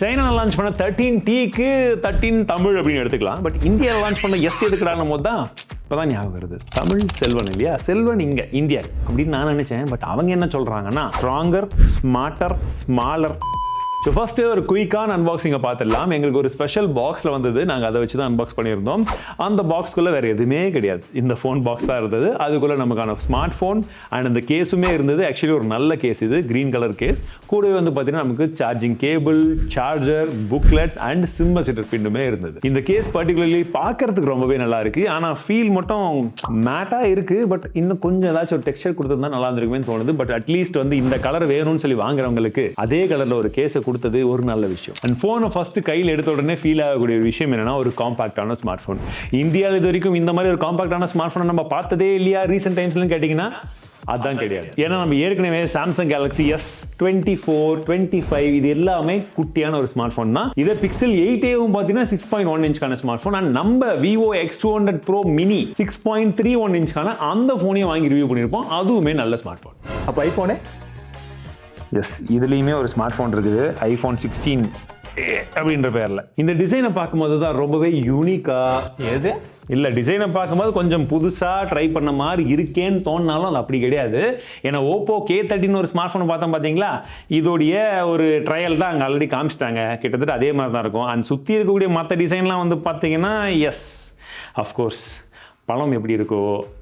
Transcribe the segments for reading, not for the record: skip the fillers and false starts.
China launch பண்ண 13Tக்கு 13 தமிழ் அப்படின்னு எடுத்துக்கலாம். பட் இந்தியாவில் லான்ச் பண்ண எஸ் எதுக்குடான போது தான் இப்போதான் ஞாபகம் வருது. தமிழ் செல்வன் இல்லையா, செல்வன் இங்கே இந்தியா அப்படின்னு நான் நினைச்சேன். பட் அவங்க என்ன சொல்றாங்கன்னா stronger, smarter, smaller. So first ஒரு குயிக்கான அன்பாக்சிங்கை பார்த்துடலாம். எங்களுக்கு ஒரு ஸ்பெஷல் பாக்ஸில் வந்தது, நாங்கள் அதை வச்சு தான் அன்பாக்ஸ் பண்ணியிருந்தோம். அந்த பாக்ஸ்க்குள்ளே வேறு எதுவுமே கிடையாது, இந்த ஃபோன் பாக்ஸ் தான் இருந்தது. அதுக்குள்ளே நமக்கான ஸ்மார்ட் ஃபோன் அண்ட் அந்த கேஸுமே இருந்தது. ஆக்சுவலி ஒரு நல்ல கேஸ், இது க்ரீன் கலர் கேஸ். கூடவே வந்து பார்த்தீங்கன்னா நமக்கு charging cable, charger, booklets and SIM adjuster பின்னுமே இருந்தது. இந்த கேஸ் பர்டிகுலர்லி பார்க்கறதுக்கு ரொம்பவே நல்லா இருக்கு. ஆனால் ஃபீல் மட்டும் மேட்டாக இருக்கு. பட் இன்னும் கொஞ்சம் ஏதாச்சும் ஒரு டெக்ஸ்சர் கொடுத்துருந்தா நல்லா இருந்திருக்குமே தோணுது. பட் அட்லீஸ்ட் வந்து இந்த கலர் வேணும்னு சொல்லி வாங்குறவங்களுக்கு அதே கலரில் ஒரு கேஸை கொடுத்தது ஒரு நல்ல விஷயம். அண்ட் ஃபோனை ஃபர்ஸ்ட் கையில் எடுத்த உடனே ஃபீல் ஆகக்கூடிய ஒரு விஷயம் என்னன்னா, ஒரு காம்பாக்டான ஸ்மார்ட் ஃபோன். இந்தியாவில் இது வரைக்கும் இந்த மாதிரி ஒரு காம்பாக்டான ஸ்மார்ட் ஃபோனை நம்ம பார்த்ததே இல்லையா ரீசெண்ட் டைம்ஸ்லாம் கேட்டிங்கன்னா அதுதான் கிடையாது. ஏன்னா நம்ம ஏற்கனவே சாம்சங் கேலக்ஸி S24, 25 இது எல்லாமே குட்டியான ஒரு ஸ்மார்ட் ஃபோன் தான். இதே பிக்சல் 8a பார்த்தீங்கன்னா 6.1 இன்ச்கான ஸ்மார்ட் ஃபோன். அண்ட் நம்ம Vivo X200 Pro Mini 6.31 இன்ச்கான அந்த ஃபோனையும் வாங்கி ரிவ்யூ பண்ணியிருப்போம். அதுவுமே நல்ல ஸ்மார்ட் ஃபோன். அப்போ ஐஃபோனு எஸ், இதுலேயுமே ஒரு ஸ்மார்ட் ஃபோன் இருக்குது, iPhone 16 அப்படின்ற பேரில். இந்த டிசைனை பார்க்கும்போது தான் ரொம்பவே யூனிக்காக எது இல்லை, டிசைனை பார்க்கும்போது கொஞ்சம் புதுசாக ட்ரை பண்ண மாதிரி இருக்கேன்னு தோணினாலும் அது அப்படி கிடையாது. ஏன்னா Oppo K30 ஒரு ஸ்மார்ட் ஃபோன் பார்த்தோம் பார்த்தீங்களா, இதோடைய ஒரு ட்ரையல் தான் அங்கே ஆல்ரெடி காமிச்சிட்டாங்க. கிட்டத்தட்ட அதே மாதிரி தான் இருக்கும். அண்ட் சுற்றி இருக்கக்கூடிய மற்ற டிசைன்லாம் வந்து பார்த்தீங்கன்னா எஸ் அஃப்கோர்ஸ் பழம் எப்படி இருக்கோ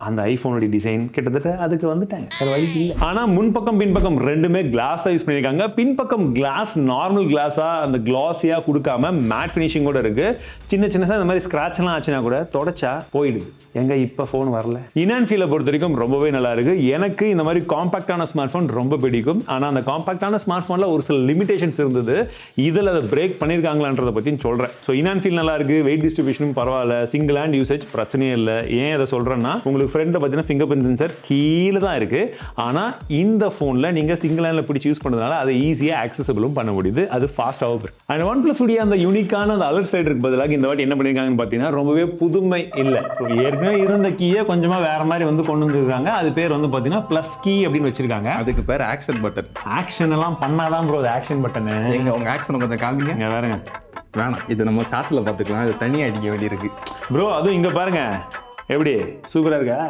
அந்த ஐஃபோனுடைய டிசைன் கிட்டத்தட்ட அதுக்கு வந்துட்டாங்க. அது வழி இல்லை. ஆனால் முன்பக்கம் பின்பக்கம் ரெண்டுமே கிளாஸ் தான் யூஸ் பண்ணியிருக்காங்க. பின்பக்கம் கிளாஸ் நார்மல் கிளாஸாக அந்த கிளாஸியாக கொடுக்காம மேட் ஃபினிஷிங் கூட இருக்கு. சின்ன சின்னதாக இந்த மாதிரி ஸ்க்ராட்ச்லாம் ஆச்சுன்னா கூட தொடச்சா போயிடுது. எங்க இப்போ ஃபோன் வரல. இன்ஃபினிக்ஸை பொறுத்த வரைக்கும் ரொம்பவே நல்லா இருக்கு. எனக்கு இந்த மாதிரி காம்பாக்டான ஸ்மார்ட் ஃபோன் ரொம்ப பிடிக்கும். ஆனால் அந்த காம்பாக்டான ஸ்மார்ட் ஃபோனில் ஒரு சில லிமிடேஷன்ஸ் இருந்தது. இதில் அதை பிரேக் பண்ணியிருக்காங்களான்றதை பற்றி சொல்கிறேன். ஸோ இன்ஃபினிக்ஸ் நல்லா இருக்கு, வெயிட் டிஸ்ட்ரிபியூஷனும் பரவாயில்ல, சிங்கிள் ஹேண்ட் யூசேஜ் பிரச்சனையே இல்லை. ஏன் அதை சொல்கிறேன்னா, உங்களுக்கு ஃப்ரெண்டில் பார்த்தீங்கன்னா ஃபிங்கர் பிரிண்ட் சென்சர் கீழே தான் இருக்குது. ஆனால் இந்த ஃபோனில் நீங்கள் சிங்கிள் ஹேண்டில் பிடிச்சி யூஸ் பண்ணுறதுனால அதை ஈஸியாக ஆக்சசபிளும் பண்ண முடியுது. அது ஃபாஸ்ட்டாகவும் இருக்குது. அண்ட் OnePlus உடைய அந்த யூனிக்கான அந்த அலர்ட் சைடு இருக்கு பதிலாக இந்த வாட்டி என்ன பண்ணியிருக்காங்கன்னு பார்த்தீங்கன்னா ரொம்பவே புதுமை இல்லை. ஏற்கனவே இருந்த கீயை கொஞ்சமாக வேற மாதிரி வந்து கொண்டு வந்துருக்காங்க. அது பேர் வந்து பார்த்தீங்கன்னா ப்ளஸ் கீ அப்படின்னு வச்சிருக்காங்க. அதுக்கு பேர் ஆக்ஷன் பட்டன். ஆக்ஷன் எல்லாம் பண்ணாதான் ப்ரோ அது ஆக்ஷன் பட்டன். எங்க உங்க ஆக்ஷன் கொஞ்சம் காமிங்க. வேறங்க வேணாம், இது நம்ம ஷார்ட்ஸில் பார்த்துக்கலாம். இது தனியாக அடிக்க வேண்டியிருக்கு ப்ரோ. அதுவும் இங்கே பாருங்க எப்படி சூப்பரா இருக்கா.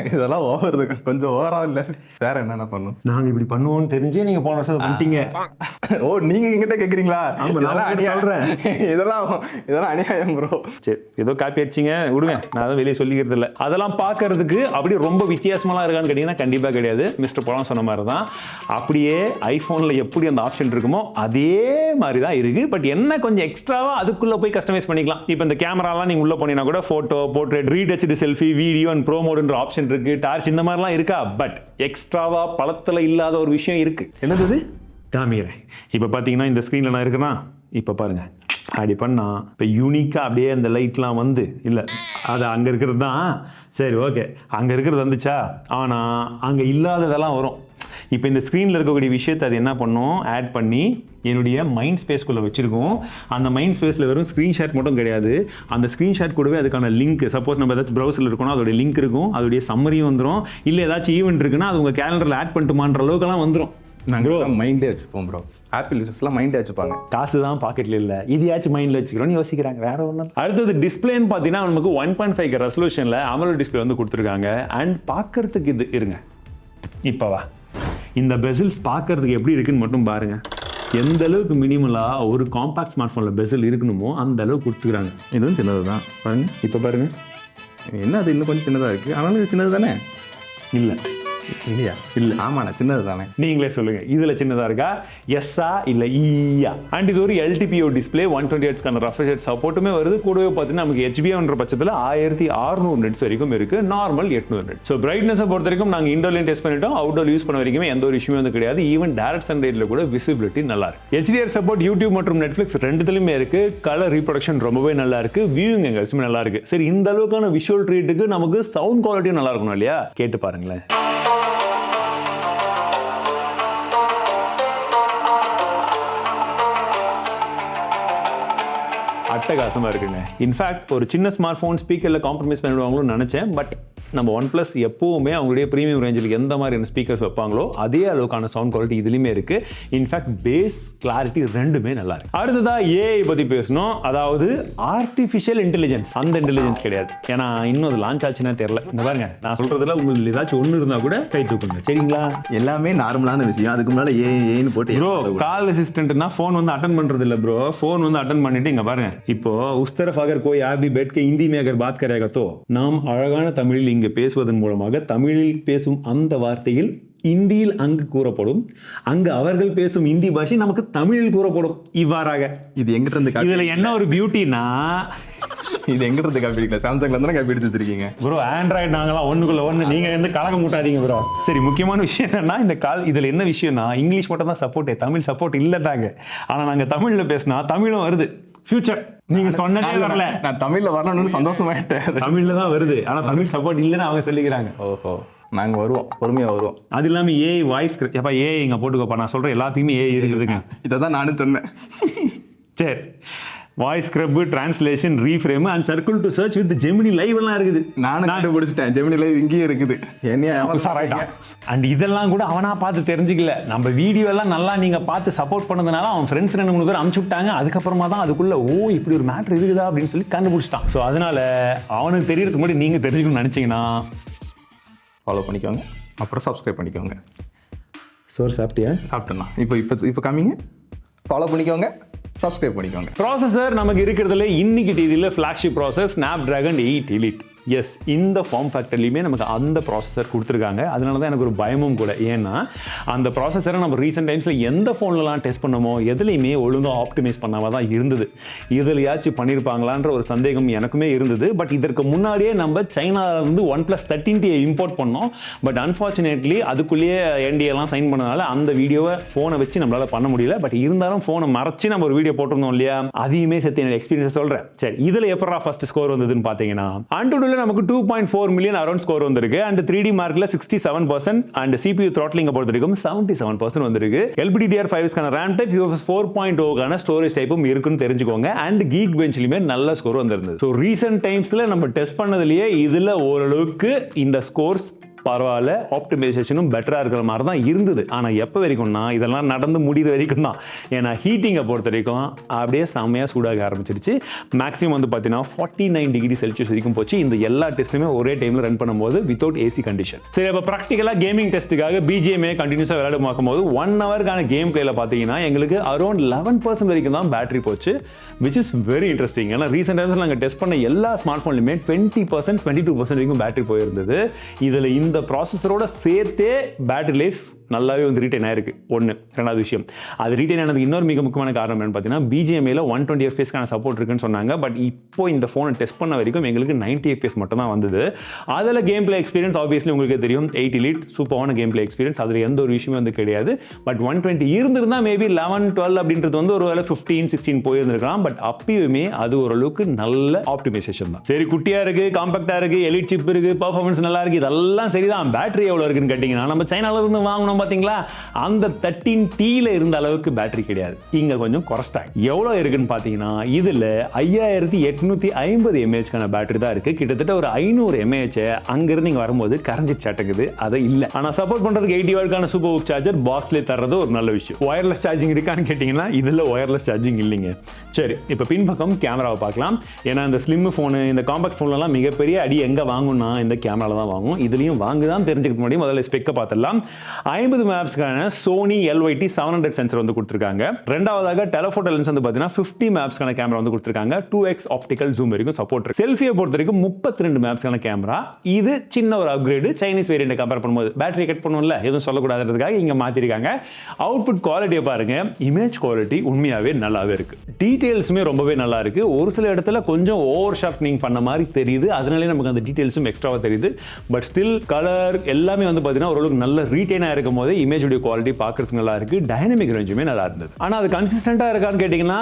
இதெல்லாம் ஓவர், கொஞ்சம் ஓவரா இல்லை. வேற என்னென்ன பண்ணும், நாங்க இப்படி பண்ணுவோம்னு தெரிஞ்சே நீங்க போன வருஷம் பண்ணிட்டீங்க. ஓ, நீங்க எங்கிட்ட கேக்குறீங்களா? இதெல்லாம் அநியாயம் ப்ரோ. சரி, ஏதோ காப்பி அடிச்சிங்க விடுங்க, நான் அதை வெளியே சொல்லிக்கிறது இல்லை. அதெல்லாம் பார்க்கறதுக்கு அப்படியே ரொம்ப வித்தியாசமெல்லாம் இருக்கான்னு கேட்டீங்கன்னா கண்டிப்பா கிடையாது. மிஸ்டர் பழம் சொன்ன மாதிரி தான் அப்படியே ஐபோன்ல எப்படி அந்த ஆப்ஷன் இருக்குமோ அதே மாதிரி தான் இருக்கு. பட் என்ன கொஞ்சம் எக்ஸ்ட்ராவா அதுக்குள்ள போய் கஸ்டமைஸ் பண்ணிக்கலாம். இப்போ இந்த கேமராலாம் நீங்க உள்ள போனீங்கன்னா கூட photo, portrait, retouch selfie, video and pro மோடுன்ற ஆப்ஷன் இருக்கு, டார்ச் இந்த மாதிரிலாம் இருக்கா. பட் எக்ஸ்ட்ராவா பழத்துல இல்லாத ஒரு விஷயம் இருக்கு. என்னது காமிக்கிறேன். இப்போ பார்த்தீங்கன்னா இந்த ஸ்க்ரீனில் நான் இருக்குன்னா இப்போ பாருங்க, அப்படி பண்ணா இப்போ யூனிக்காக அப்படியே அந்த லைட்லாம் வந்து இல்லை அது அங்கே இருக்கிறது தான். சரி ஓகே, அங்கே இருக்கிறது வந்துச்சா, ஆனால் அங்கே இல்லாததெல்லாம் வரும். இப்போ இந்த ஸ்க்ரீனில் இருக்கக்கூடிய விஷயத்தை அது என்ன பண்ணும், ஆட் பண்ணி என்னுடைய மைண்ட் ஸ்பேஸ்க்குள்ளே வச்சிருக்கோம். அந்த மைண்ட் ஸ்பேஸில் வெறும் ஸ்க்ரீன்ஷாட் மட்டும் கிடையாது, அந்த ஸ்க்ரீன்ஷாட் கூடவே அதுக்கான லிங்க், சப்போஸ் நம்ம ஏதாச்சும் ப்ரௌசரில் இருக்கணும் அதோடைய லிங்க் இருக்கும், அதோடைய சம்மரியும் வந்துடும். இல்லை ஏதாச்சும் ஈவெண்ட் இருக்குன்னா அது உங்கள் கேலண்டரில் ஆட் பண்ணிட்டுமான்ற அளவுக்குலாம் வந்துடும். நாங்கள் மைண்டே வச்சுப்போம் ப்ரோ. ஆப்பிள் யூசர்ஸ்லாம் மைண்டே வச்சுப்பாங்க. காசு தான் பாக்கெட்டில் இல்லை, இதையாச்சும் மைண்டில் வச்சுக்கிறோன்னு யோசிக்கிறாங்க, வேற ஒன்றும். அடுத்தது டிஸ்பிளேன்னு பார்த்தீங்கன்னா நமக்கு 1.5 ரெசல்யூஷனில் AMOLED டிஸ்பிளே வந்து கொடுத்துருக்காங்க. அண்ட் பார்க்கறதுக்கு இது இருங்க இப்போவா இந்த பெசில்ஸ் பார்க்கறதுக்கு எப்படி இருக்குன்னு மட்டும் பாருங்க. எந்த அளவுக்கு மினிமலாக ஒரு காம்பாக்ட் ஸ்மார்ட் ஃபோனில் பெசில் இருக்கணுமோ அந்த அளவுக்கு கொடுத்துக்கிறாங்க. இதுவும் சின்னது தான் பாருங்க. இப்போ பாருங்க, என்ன அது இன்னும் கொஞ்சம் சின்னதாக இருக்குது, ஆனாலும் இது சின்னது தானே? இல்லை இல்லையா? இல்லை, ஆமாண்ணா சின்னது தானே. நீங்களே சொல்லுங்க, இதுல சின்னதா இருக்கா, எஸ்ஸா இல்ல ஈயா? அண்ட் இது ஒரு LTPO டிஸ்பிளே, 120 ஹெர்ட்ஸ்க்கான ரெஃப்ரெஷ் ரேட் சப்போர்ட்டுமே வருது. கூடவே பார்த்தீங்கன்னா நமக்கு HBR பட்சத்தில் 1600 நெட்ஸ் வரைக்கும் இருக்கு, நார்மல் 800 நெட். ஸோ பிரைட்னஸை பொறுத்த வரைக்கும் நாங்கள் இண்டோர்லையும் டெஸ்ட் பண்ணிட்டோம், அவுட்டோர் யூஸ் பண்ண வரைக்கும் எந்த ஒரு இஷ்யூமே வந்து கிடையாது. ஈவன் டைரக்ட் சன்லைட்ல கூட விசிபிலிட்டி நல்லா இருக்கு. HDR சப்போர்ட் யூடியூப் மற்றும் நெட்ஃபிளிக்ஸ் ரெண்டுத்துலையுமே இருக்கு. கலர் ரீப்ரொடக்ஷன் ரொம்பவே நல்லா இருக்கு, வியூவிங் எங்கேயுமே நல்லா இருக்கு. சரி, இந்த அளவுக்கான விஷுவல் ட்ரீட்டுக்கு நமக்கு சவுண்ட் குவாலிட்டியும் நல்லா இருக்கணும் இல்லையா? கேட்டு பாருங்களேன். அட்டகாசமாக இருக்குங்க. இன்ஃபேக்ட் ஒரு சின்ன ஸ்மார்ட் ஃபோன் ஸ்பீக்கரில் காம்ப்ரமைஸ் பண்ணிடுவாங்களோன்னு நினச்சேன். பட் நம்ம OnePlus எப்பவுமே அவங்களுடைய ப்ரீமியம் ரேஞ்சில் எந்த மாதிரியான ஸ்பீக்கர்ஸ் வைப்பாங்களோ அதே அளவுக்கான சவுண்ட் குவாலிட்டி இதுலையுமே இருக்கு. இன்ஃபேக்ட் பேஸ் கிளாரிட்டி ரெண்டுமே நல்லா இருக்கு. அடுத்ததா ஏஐ பத்தி பேசணும். அதாவது ஆர்டிஃபிஷியல் இன்டெலிஜென்ஸ். அந்த இன்டெலிஜென்ஸ் கிடையாது, ஏன்னா இன்னும் அது லான்ச் ஆச்சுன்னா தெரியல. இந்த பாருங்க, நான் சொல்றதுல உங்களுக்கு ஏதாச்சும் ஒன்று இருந்தா கூட கை தூக்குங்க, சரிங்களா? எல்லாமே நார்மலான விஷயம். அதுக்கு முன்னால ஏன்னு போட்டு ப்ரோ கால் அசிஸ்டன்ட்னா ஃபோன் வந்து அட்டன் பண்றது இல்ல ப்ரோ. ஃபோன் வந்து அட்டன் பண்ணிட்டு இங்க பாருங்க, இப்போ உஸ் तरफ अगर कोई आप भी बैठ के हिंदी में अगर बात करेगा तो நாம் அழகான தமிழில் இங்கு பேசுவதன் மூலமாக தமிழில் பேசும் அந்த வார்த்தையில் இந்தியில் அங்கு கூறப்படும், அங்கு அவர்கள் பேசும் இந்தி பாஷை நமக்கு தமிழில் கூறப்படும். இவ்வாறாக இது எங்கிட்ட இருந்து இதுல என்ன ஒரு பியூட்டினா, இது எங்கிட்ட இருந்து காப்பி அடிக்கல, சாம்சங்ல இருந்து காப்பி அடிச்சு வச்சிருக்கீங்க ப்ரோ. ஆண்ட்ராய்டு நாங்களாம் ஒண்ணுக்குள்ள ஒண்ணு, நீங்க வந்து கலக்க மூட்டாதீங்க ப்ரோ. சரி, முக்கியமான விஷயம் என்னன்னா, இந்த இதுல என்ன விஷயம்னா, இங்கிலீஷ் மட்டும் தான் சப்போர்ட், தமிழ் சப்போர்ட் இல்லட்டாங்க. ஆனா நாங்க தமிழ்ல பேசினா தமிழும் வருது. ஃபியூச்சர் நீங்க சொன்னதே வரல, நான் தமிழ்ல வரணும்னு சந்தோஷமாயிட்டேன். தமிழ்ல தான் வருது, ஆனா தமிழ் சப்போர்ட் இல்லைன்னு அவங்க சொல்லிக்கிறாங்க. ஓஹோ, நாங்க வருவோம், பொறுமையா வருவோம். அது இல்லாம ஏஐ வாய்ஸ், எப்ப ஏஐ இங்க போட்டுக்கோப்பா, நான் சொல்றேன் எல்லாத்தையுமே ஏஐ இருக்குதுங்க. இதை தான் நானும் சொன்னேன். சரி, voice scrub, translation, reframe and circle to search with Gemini live எல்லாம் இருக்குது. நானும் கண்டுபிடிச்சிட்டேன், ஜெமினி லைவ் இங்கேயே இருக்குது. அண்ட் இதெல்லாம் கூட அவனா பார்த்து தெரிஞ்சுக்கல. நம்ம வீடியோ எல்லாம் நல்லா நீங்க பார்த்து சப்போர்ட் பண்ணதுனால அவன் ஃப்ரெண்ட்ஸ் 2-3 பேர் அனுப்பிச்சு விட்டாங்க. அதுக்கப்புறமா தான் அதுக்குள்ள இப்படி ஒரு மேட்டர் இருக்குதா அப்படின்னு சொல்லி கண்டுபிடிச்சிட்டான். ஸோ அதனால அவனுக்கு தெரியறதுக்கு முன்னாடி நீங்க தெரிஞ்சுக்கணும்னு நினைச்சீங்கன்னா ஃபாலோ பண்ணிக்கோங்க, அப்புறம் சப்ஸ்கிரைப் பண்ணிக்கோங்க. சோறு சாப்பிட்டியா? சாப்பிட்டேண்ணா. இப்போ காமிங்க, ஃபாலோ பண்ணிக்கோங்க, சப்ஸ்கிரைப் பண்ணிக்கோங்க. ப்ராசஸர் நமக்கு இருக்கிறதுல இன்னைக்கு தேதியில் flagship process Snapdragon 8 Elite. Yes, இந்த ஃபார்ம் ஃபேக்டர்லையுமே நமக்கு அந்த ப்ராசஸர் கொடுத்துருக்காங்க. அதனால தான் எனக்கு ஒரு பயமும் கூட. ஏன்னா அந்த ப்ராசஸரை நம்ம ரீசெண்ட் டைம்ஸில் எந்த ஃபோன்லலாம் டெஸ்ட் பண்ணமோ எதுலையுமே ஒழுங்காக ஆப்டிமைஸ் பண்ணாமல் தான் இருந்தது. இதுலையாச்சும் பண்ணியிருப்பாங்களான்ற ஒரு சந்தேகம் எனக்குமே இருந்தது. பட் இதற்கு முன்னாடியே நம்ம சைனாவிலேருந்து OnePlus 13T இம்போர்ட் பண்ணோம். பட் அன்ஃபார்ச்சுனேட்லி அதுக்குள்ளேயே NDA சைன் பண்ணனால அந்த வீடியோவை ஃபோனை வச்சு நம்மளால் பண்ண முடியல. பட் இருந்தாலும் ஃபோனை மறைச்சு நம்ம ஒரு வீடியோ போட்டிருந்தோம் இல்லையா, அதையுமே சேர்த்து என்னோட எக்ஸ்பீரியன்ஸ் சொல்கிறேன். சரி, இதில் எப்படா ஃபர்ஸ்ட் ஸ்கோர் வந்ததுன்னு பார்த்தீங்கன்னா, AnTuTu நமக்கு 2.4 மில்லியன் அரௌண்ட் ஸ்கோர் வந்திருக்கு. அண்ட் 3D மார்க்ல 67% அண்ட் CPU த்ராட்லிங் பொறுத்த வரைக்கும் 77% வந்திருக்கு. LPDDR5 RAM type, UFS 4.0 storage டைப்பும் இருக்குன்னு தெரிஞ்சுக்கோங்க. அண்ட் கீக் பெஞ்ச்லயுமே நல்ல ஸ்கோர் வந்திருந்தது. ஸோ ரீசெண்ட் டைம்ஸ்ல நம்ம டெஸ்ட் பண்ணதுலயே இதுல ஓரளவுக்கு இந்த ஸ்கோர்ஸ் பரவாயில்ல, ஆப்டிமைசேஷனும் பெட்டராக இருக்கிற மாதிரி தான் இருந்தது. ஆனால் எப்போ வரைக்கும்னா இதெல்லாம் நடந்து முடிகிற வரைக்கும் தான். ஏன்னா ஹீட்டிங்கை பொறுத்த வரைக்கும் அப்படியே செம்மையாக சூடாக ஆரம்பிச்சிருச்சு. மேக்ஸிமம் வந்து பார்த்தீங்கன்னா 49 டிகிரி செல்சியஸ் வரைக்கும் போச்சு. இந்த எல்லா டெஸ்ட்டுமே ஒரே டைமில் ரன் பண்ணும்போது வித்தவுட் ஏசி கண்டிஷன். சரி, இப்போ ப்ராக்டிக்கலாக கேமிங் டெஸ்ட்டுக்காக BGMA கண்டினியூஸாக விளையாட பார்க்கும்போது 1 ஹவருக்கான கேம் பிளேல பார்த்தீங்கன்னா எங்களுக்கு அரௌண்ட் 11% வரைக்கும் தான் பேட்டரி போச்சு, விச் இஸ் வெரி இன்ட்ரெஸ்டிங். ஏன்னா ரீசெண்ட் டைம்ஸில் நாங்கள் டெஸ்ட் பண்ண எல்லா ஸ்மார்ட் ஃபோன்லையுமே 20%, 22% வரைக்கும் பேட்டரி போயிருந்தது. இதில் இந்த ப்ராசஸரோட சேர்த்தே பேட்டரி லைஃப் நல்லாவே வந்து ரீட்டைன் ஆயிருக்கு. ஒன்று. ரெண்டாவது விஷயம், அது ரீட்டைன் ஆனதுக்கு இன்னொரு மிக முக்கியமான காரணம் என்னன்னு பார்த்தீங்கன்னா, BGMAல 120 FPS சப்போர்ட் இருக்குன்னு சொன்னாங்க. பட் இப்போ இந்த ஃபோனை டெஸ்ட் பண்ண வரைக்கும் எங்களுக்கு 90 FPS மட்டும் தான் வந்தது. அதில் கேம் பிளே எக்ஸ்பீரியன்ஸ் ஆப்வியஸ்லி உங்களுக்கு தெரியும், 8 Elite சூப்பரான கேம் பிளே எக்ஸ்பீரியன்ஸ், அதில் எந்த ஒரு விஷயமே வந்து கிடையாது. பட் 120 இருந்திருந்தா மேபி 11, 12 அப்படின்றது வந்து ஒரு வேலை 15, 16 போயிருந்திருக்கலாம். பட் அப்பயுமே அது ஓரளவுக்கு நல்ல ஆப்டிமைசேஷன் தான். சரி, குட்டியா இருக்கு, காம்பாக்டா இருக்கு, எலிட் சிப் இருக்கு, பர்ஃபார்மன்ஸ் நல்லா இருக்கு, இதெல்லாம் சரிதான். பேட்டரி எவ்வளோ இருக்குன்னு கேட்டிங்கன்னா, நம்ம சைனால இருந்து வாங்கணும் பாத்தீங்களா, அந்த 13Tல இருந்த அளவுக்கு பேட்டரி கிடையாது. இங்க கொஞ்சம் குறைச்சிட்டாங்க. எவ்வளவு இருக்குன்னு பாத்தீங்கன்னா, இதுல 5850 mAh பேட்டரி தான் இருக்கு. கிட்டத்தட்ட ஒரு 500 mAh அங்கிருந்து இங்க வரும்போது கரஞ்சி சட்டக்குது. அது இல்ல. ஆனா சப்போர்ட் பண்றதுக்கு 80 வாட்கான சூப்பர் ஹூக் சார்ஜர் பாக்ஸ்ல தர்றது ஒரு நல்ல விஷயம். வயர்லெஸ் சார்ஜிங் இருக்கான்னு கேட்டீங்கன்னா, இதுல வயர்லெஸ் சார்ஜிங் இல்லைங்க. சரி, இப்ப பின்பக்கம் கேமராவை பார்க்கலாம். ஏன்னா இந்த ஸ்லிம் போனு, இந்த காம்பாக்ட் போன்லாம் மிகப்பெரிய அடி எங்க வாங்கணும்னா இந்த கேமரால தான் வாங்கும். இதுலயும் வாங்குதான் தெரிஞ்சுக்க முடியும். முதல்ல ஸ்பெக்கை பார்த்துடலாம். 50 மெகாபிக்சலுக்கான Sony LYT 700 சென்சர் வந்து கொடுத்திருக்காங்க. ரெண்டாவதாக டெலஃபோட்டோ லென்ஸ் வந்து பாத்தீங்கன்னா 50 மெகாபிக்சலுக்கான கேமரா வந்து கொடுத்திருக்காங்க. 2x ஆப்டிகல் ஜூம் வரைக்கும் சப்போர்ட் இருக்கு. செல்ஃபியை பொறுத்த வரைக்கும் 32 மெகாபிக்சலுக்கான கேமரா. இது சின்ன ஒரு அப்கிரேட். சைனீஸ் வேரியன்ட் கம்பேர் பண்ணும்போது பேட்டரி கட் பண்ணும்ல, எதுவும் சொல்லக்கூடாதுன்றதுக்காக இங்க மாத்திருக்காங்க. அவுட்புட் குவாலிட்டியை பாருங்க, இமேஜ் குவாலிட்டி உண்மையாவே நல்லாவே இருக்கு. டீடைல்ஸுமே ரொம்பவே நல்லா இருக்கு. ஒரு சில இடத்துல கொஞ்சம் ஓவர் ஷார்ப்னிங் பண்ண மாதிரி தெரியுது. அதனாலே நமக்கு அந்த டீடைல்ஸும் எக்ஸ்ட்ராவா தெரியுது. பட் ஸ்டில் கலர் எல்லாமே வந்து பாத்தீங்கன்னா ஓரளவுக்கு நல்ல ரீட்டைனா இருக்கும் போது இமேஜோட குவாலிட்டி பார்க்கறதுக்கு நல்லா இருக்கு. டைனமிக் ரேஞ்சுமே நல்லா இருந்தது. ஆனா அது கன்சிஸ்டன்ட்டா இருக்கான்னு கேட்டீங்கன்னா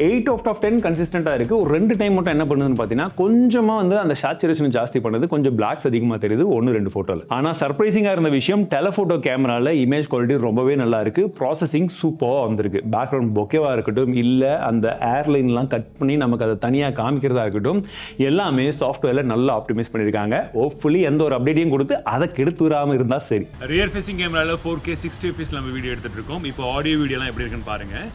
8 out of 10 கன்சிஸ்டன்ட்டா இருக்கு. ஒரு 2 டைம் மட்டும் என்ன பண்ணுதுன்னு பாத்தீங்கன்னா, கொஞ்சமா வந்து அந்த சேச்சுரேஷன் ஜாஸ்தி பண்ணுது, கொஞ்சம் பிளாக்ஸ் அதிகமா தெரியுது 1-2 போட்டோல. ஆனா சர்ப்ரைசிங்கா இருந்த விஷயம், டெலஃபோட்டோ கேமரால இமேஜ் குவாலிட்டி ரொம்பவே நல்லா இருக்கு. ப்ராசஸிங் சூப்பரா வந்திருக்கு. பேக்ரவுண்ட் பொக்கேவா இருக்கட்டும், இல்ல அந்த அந்த ஏர்லைன்லாம் கட் பண்ணி நமக்கு அதை தனியாக காமிக்கிறதா இருக்கட்டும், எல்லாமே சாஃப்ட்வேரில் நல்லா ஆப்டிமைஸ் பண்ணியிருக்காங்க. ஹோப்ஃபுல்லி எந்த ஒரு அப்டேட்டையும் கொடுத்து அதை கெடுத்து விடாமல் இருந்தால் சரி. ரியர் ஃபேசிங் கேமராவில் 4K 60 fps நம்ம வீடியோ எடுத்துகிட்டு இருக்கோம். இப்போ ஆடியோ வீடியோலாம் எப்படி இருக்குன்னு பாருங்கள்.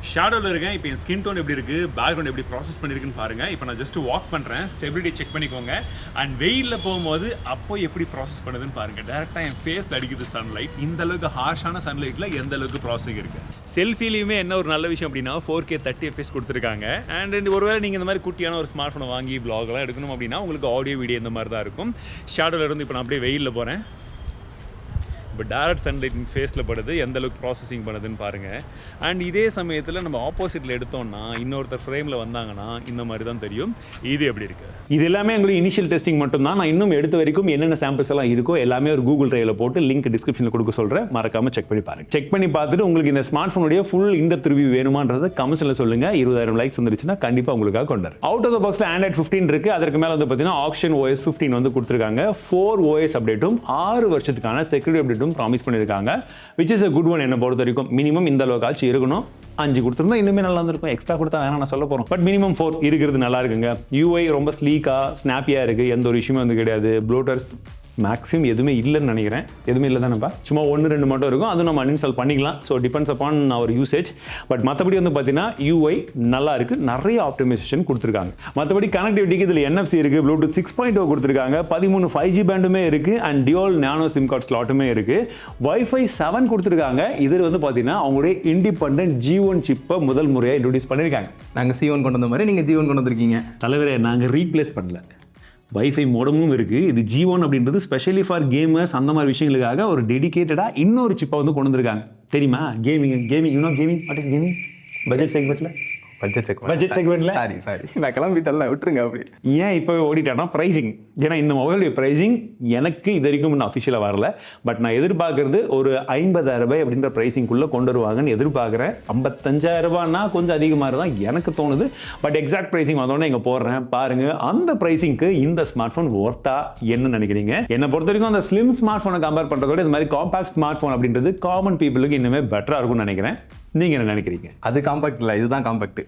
ஷேடோவில் இருக்கேன். இப்போ என் ஸ்கின் டோன் எப்படி இருக்குது, பேக்ரவுண்ட் எப்படி ப்ராசஸ் பண்ணியிருக்குன்னு பாருங்கள். இப்போ நான் ஜஸ்ட் வாக் பண்ணுறேன், ஸ்டெபிலிட்டி செக் பண்ணிக்கோங்க. அண்ட் வெயிலில் போகும்போது அப்போ எப்படி ப்ராசஸ் பண்ணுதுன்னு பாருங்கள். டேரெக்டாக என் ஃபேஸில் அடிக்குது சன்லைட். இந்த அளவுக்கு ஹார்ஷான சன்லைட்டில் எந்த அளவுக்கு ப்ராசஸிங் இருக்குது. செல்ஃபிலையுமே என்ன ஒரு நல்ல விஷயம் அப்படின்னா 4K 30 fps கொடுத்துருக்காங்க. அண்ட் ஒருவேளை நீங்கள் இந்த மாதிரி குட்டியான ஒரு ஸ்மார்ட் ஃபோனை வாங்கி வ்ளாக்லாம் எடுக்கணும் அப்படின்னா உங்களுக்கு ஆடியோ வீடியோ இந்த மாதிரி தான் இருக்கும். ஷேடோவில் இருந்து இப்போ நான் அப்படியே வெயிலில் போகிறேன். இப்போ டேரக்ட் சன்லைட் ஃபேஸில் படுது, எந்த அளவுக்கு ப்ராசஸிங் பண்ணுதுன்னு பாருங்கள். அண்ட் இதே சமயத்தில் நம்ம ஆப்போசிட்டில் எடுத்தோம்னா இன்னொருத்தர் ஃப்ரேமில் வந்தாங்கன்னா இந்த மாதிரி தான் தெரியும். இது எப்படி இருக்குது? இது எல்லாமே எங்களுக்கு இனிஷியல் டெஸ்டிங் மட்டும் தான். நான் இன்னும் எடுத்த வரைக்கும் என்னென்ன சாம்பிள்ஸ் எல்லாம் இருக்கோ எல்லாமே ஒரு கூகுள் டிரைவில் போட்டு லிங்க் டிஸ்கிரிப்ஷனில் கொடுக்க சொல்கிறேன். மறக்காமல் செக் பண்ணி பாருங்கள். செக் பண்ணி பார்த்துட்டு உங்களுக்கு இந்த ஸ்மார்ட் ஃபோனுடைய ஃபுல் இன்டெப்த் ரிவ்யூ வேணுமான்றதை கமெண்ட்ஸில் சொல்லுங்கள். 20,000 லைக்ஸ் வந்துருச்சுன்னா கண்டிப்பாக உங்களுக்காக கொண்டு வரும். அவுட் ஆஃப் த பாக்ஸில் Android 15 இருக்குது. அதற்கு மேலே வந்து பார்த்தீங்கன்னா ஆப்ஷன் OS 15 வந்து கொடுத்துருக்காங்க. 4 OS அப்டேட்டும் 6 வருஷத்துக்கான செக்யூரிட்டி அப்டேட்டும் ப்ராமிஸ் பண்ணியிருக்காங்க. which is a good one. என்ன பொறுத்த வரைக்கும் மினிமம் இந்த அளவுக்கு ஆச்சு இருக்கணும். 5 கொடுத்துருந்தா இன்னுமே நல்லா இருந்திருக்கும். எக்ஸ்ட்ரா கொடுத்தா வேணா நான் சொல்ல போகிறோம். பட் மினிமம் 4 இருக்கிறது நல்லா இருக்குங்க. UI ரொம்ப ஸ்லீக்காக ஸ்னாப்பியாக இருக்குது. எந்த ஒரு இஷ்யூமே வந்து கிடையாது. ப்ளோட்டர்ஸ் மேக்ஸிமம் எதுவுமே இல்லைன்னு நினைக்கிறேன். எதுவுமே இல்லை தானேப்பா, சும்மா 1-2 மட்டும் இருக்கும். அதுவும் நம்ம அன்இன்ஸ்டால் பண்ணிக்கலாம். So depends upon our usage. But மற்றபடி வந்து பார்த்தீங்கன்னா UI நல்லா இருக்குது. நிறைய ஆப்டிமைசேஷன் கொடுத்துருக்காங்க. மற்றபடி கனெக்டிவிட்டிக்கு இதில் NFC இருக்குது, Bluetooth 6.0 கொடுத்துருக்காங்க, 13 5G பேண்டுமே இருக்குது, and dual nano SIM card ஸ்லாட்டுமே இருக்குது. Wi-Fi 7 கொடுத்துருக்காங்க. இதில் வந்து பார்த்தீங்கன்னா அவங்களுடைய இண்டிபெண்டன்ட் G1 சிப்பை முதல் முறையாக இன்ட்ரோடியூஸ் பண்ணியிருக்காங்க. நாங்கள் C1 கொண்டு வந்த மாதிரி நீங்கள் G1 கொண்டு வந்திருக்கீங்க. தலைவரே, நாங்கள் ரீப்ளேஸ் பண்ணல. வைஃபை மோடமும் இருக்குது. இது G1 அப்படின்றது ஸ்பெஷலி ஃபார் கேமர்ஸ் அந்த மாதிரி விஷயங்களுக்காக ஒரு டெடிகேட்டடாக இன்னொரு சிப்பை வந்து கொண்டு வந்திருக்காங்க. தெரியுமா? Gaming what is gaming budget செக்மெண்ட்டில் சாரி நான் கிளம்பிட்டேன்ல, விட்டுருங்க. அப்படி ஏன் இப்போ ஓடிட்டேன்னா ப்ரைஸிங். ஏன்னா இந்த மொபைலுடைய ப்ரைஸிங் எனக்கு இது வரைக்கும் இன்னும் அஃபிஷியலாக வரல. பட் நான் எதிர்பார்க்கறது ஒரு 50,000 ரூபாய் அப்படின்ற ப்ரைஸிங்குள்ளே கொண்டு வருவாங்கன்னு எதிர்பார்க்குறேன். 55,000 ரூபான்னா கொஞ்சம் அதிகமாக தான் எனக்கு தோணுது. பட் எக்ஸாக்ட் ப்ரைஸிங் வந்தோடனே இங்கே போடுறேன் பாருங்கள். அந்த ப்ரைஸிங்க்கு இந்த ஸ்மார்ட் ஃபோன் ஒர்த்தா என்ன நினைக்கிறீங்க? என்னை பொறுத்த வரைக்கும் அந்த ஸ்லிம் ஸ்மார்ட் ஃபோனை கம்பேர் பண்ணுறதோட இந்த மாதிரி காம்பாக்ட் ஸ்மார்ட் ஃபோன் அப்படின்றது காமன் பீப்புளுக்கு இன்னுமே பெட்டராக இருக்கும்னு நினைக்கிறேன். நீங்கள் என்ன நினைக்கிறீங்க? அது காம்பாக்ட் இல்லை, இதுதான் காம்பாக்ட்.